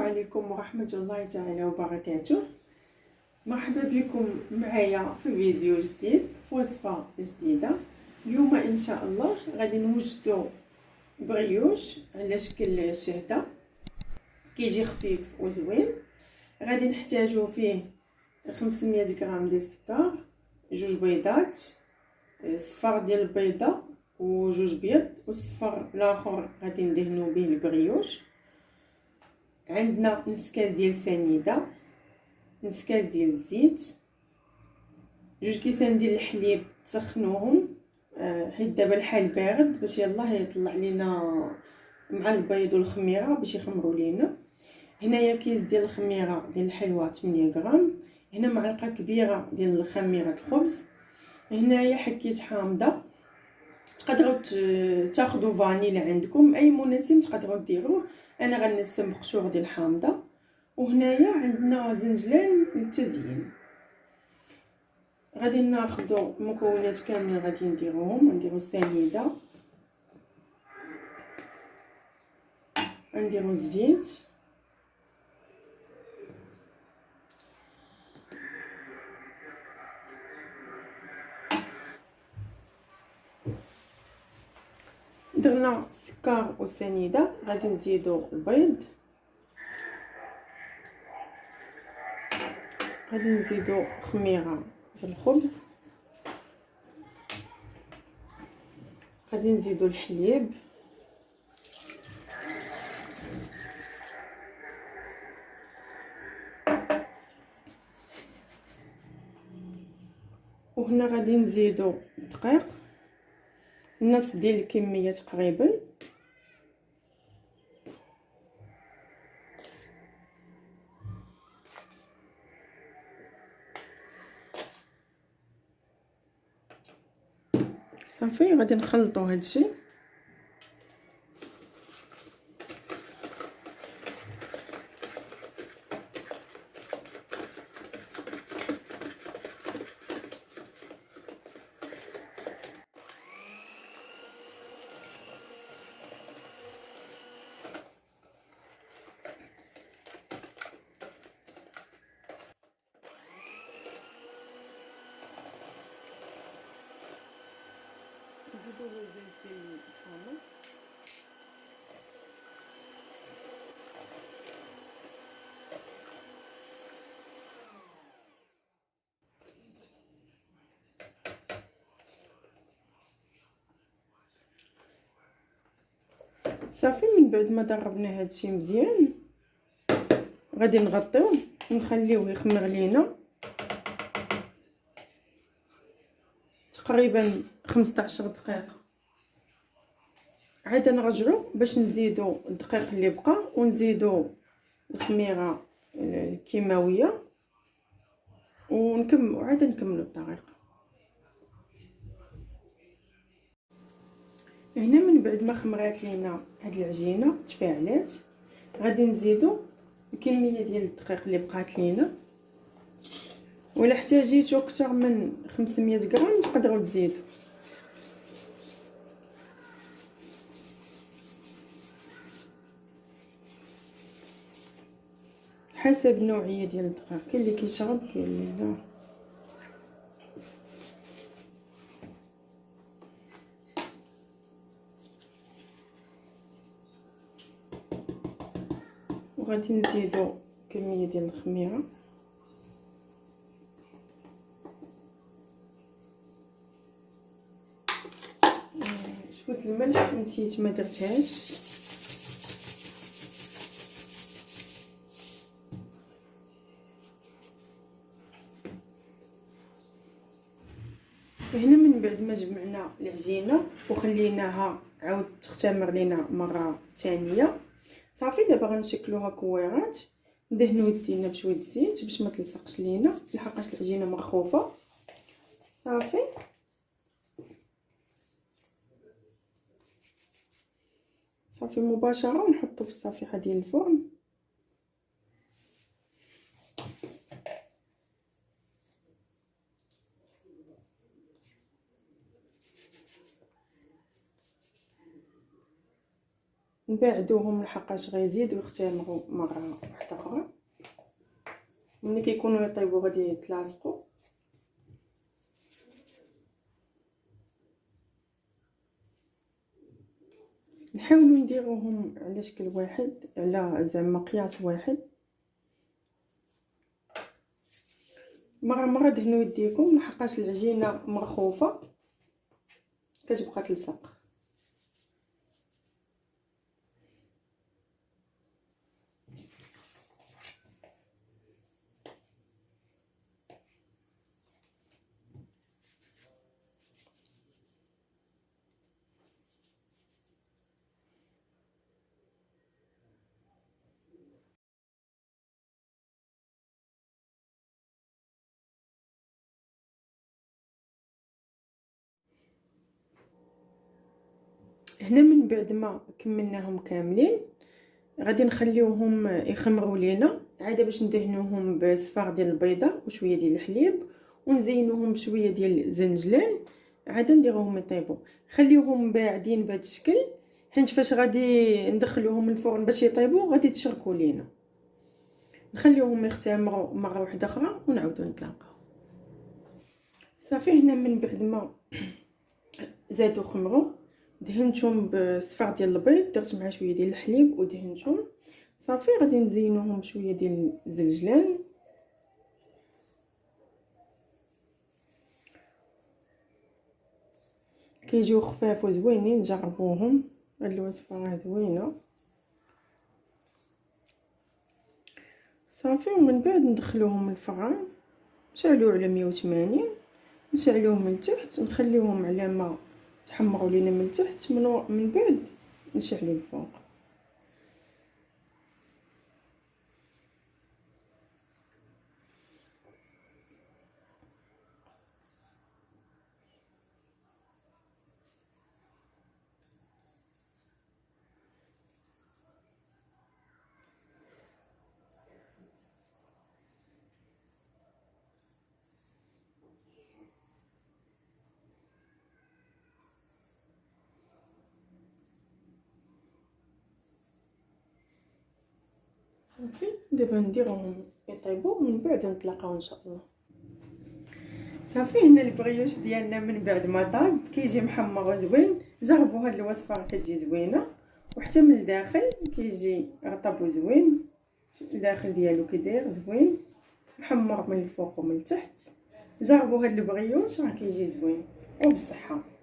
عليكم ورحمة الله تعالى وبركاته. مرحبا بكم معايا في فيديو جديد في وصفة جديدة. اليوم ان شاء الله غادي نوجدوا بريوش على شكل شهدة، كيجي خفيف وزوين. غادي نحتاجو فيه 500 غرام ديال السكر، جوج بيضات، صفر ديال البيضه وجوج بيض، والصفر الاخر غادي ندهنو به البريوش. عندنا نص كاس ديال السنيده، نص كاس ديال الزيت، جوج كيسان ديال الحليب تسخنوهم حيت دابا الحال بارد باش يلاه يطلع لينا مع البيض والخميره باش يخمروا لينا. هنايا كيس ديال الخميره ديال الحلوى 8 غرام، هنا معلقه كبيره ديال خميره الخبز، هنايا حكيت حامضه، تقدروا تاخذوا فانيلا عندكم اي مناسب تقدروا ديروه، انا غنستعمل بقشور ديال الحامضه. وهنايا عندنا زنجلان للتزيين. غادي ناخذوا المكونات كاملين غادي نديرو السنيده، نديرو الزيت، درنا السكر والسنيده، غادي نزيدو البيض، غادي نزيدو خميره ديال الخبز، غادي نزيدو الحليب، وهنا غادي نزيدو الدقيق نص ديال الكميه تقريبا، صافي. غادي نخلطوا هادشي، نزيدو الزيت ديال الحامض، صافي. من بعد ما ضربنا هادشي مزيان غادي نغطيوه ونخليوه يخمر لينا تقريبا 15 دقيقه. عاد نرجعو باش نزيدو الدقيق اللي بقى ونزيدو الخميره الكيماويه ونكملوا عاد نكملوا الطريقه. هنا من بعد ما خمرات لينا هاد العجينه تفاعلات، غادي نزيدو الكميه ديال الدقيق اللي بقات لينا، ولا احتاجيتو اكثر من 500 غرام تقدروا تزيدوا حسب النوعيه ديال الدقيق، كاين اللي كيشرب كاين اللي لا. وغادي نزيدو كميه ديال الخميره، شويه الملح نسيت ما درتهاش، هنا من بعد ما جمعنا العجينه وخليناها عاود تختمر لينا مره ثانيه، صافي. دابا غنشكلوها كويرات، ندهنو يدينا بشويه الزيت باش ما تلصقش لينا لحقاش العجينه مرخوفه. صافي صافي مباشره ونحطو في الصفيحه ديال الفرن. نبعدوهم لحقاش غيزيدو يختمروا مره واحده اخرى. ملي كيكونوا يطيبوا غادي يتلاصقوا. نحاولوا نديروهم على شكل واحد، على زعما قياس واحد. مره دهنوا يديكم لحقاش العجينه مرخوفه كتبقى تلصق. هنا من بعد ما كملناهم كاملين غادي نخليوهم يخمروا لينا عاده باش ندهنوهم بصفار ديال البيضه وشويه ديال الحليب ونزينوهم بشويه ديال الزنجلان. عاده نديروهم يطيبوا، خليوهم باعدين بهذا الشكل، حيت فاش غادي ندخلوهم الفرن باش يطيبوا غادي تشركوا لينا. نخليوهم يختمروا مره واحده اخرى ونعاودوا نتلاقاو. صافي هنا من بعد ما زادوا خمروا دهنتهم بصفار ديال البيض، درت معاه شويه ديال الحليب ودهنتهم. صافي غادي نزينوهم بشويه ديال الزلجلان. كيجيو خفاف وزوينين، جربوهم، هاد الوصفه راه زوينه. صافي ومن بعد ندخلوهم الفران، نشعلوه على 180، نشعلوه من التحت، نخليوهم على ما تحمروا لينا من التحت، من بعد نشعلوا الفوق. صافي دابا نديرهم يطيبوا ومن بعد نتلاقاو ان شاء الله. صافي هنا البغيوش ديالنا من بعد ما طاب كيجي محمر وزوين. جربوا هاد الوصفه راه كتجي زوينه، وحتى من الداخل كيجي رطب وزوين. الداخل ديالو كيداير زوين محمر من الفوق ومن التحت. جربوا هاد البغيوش راه كيجي زوين وبالصحه.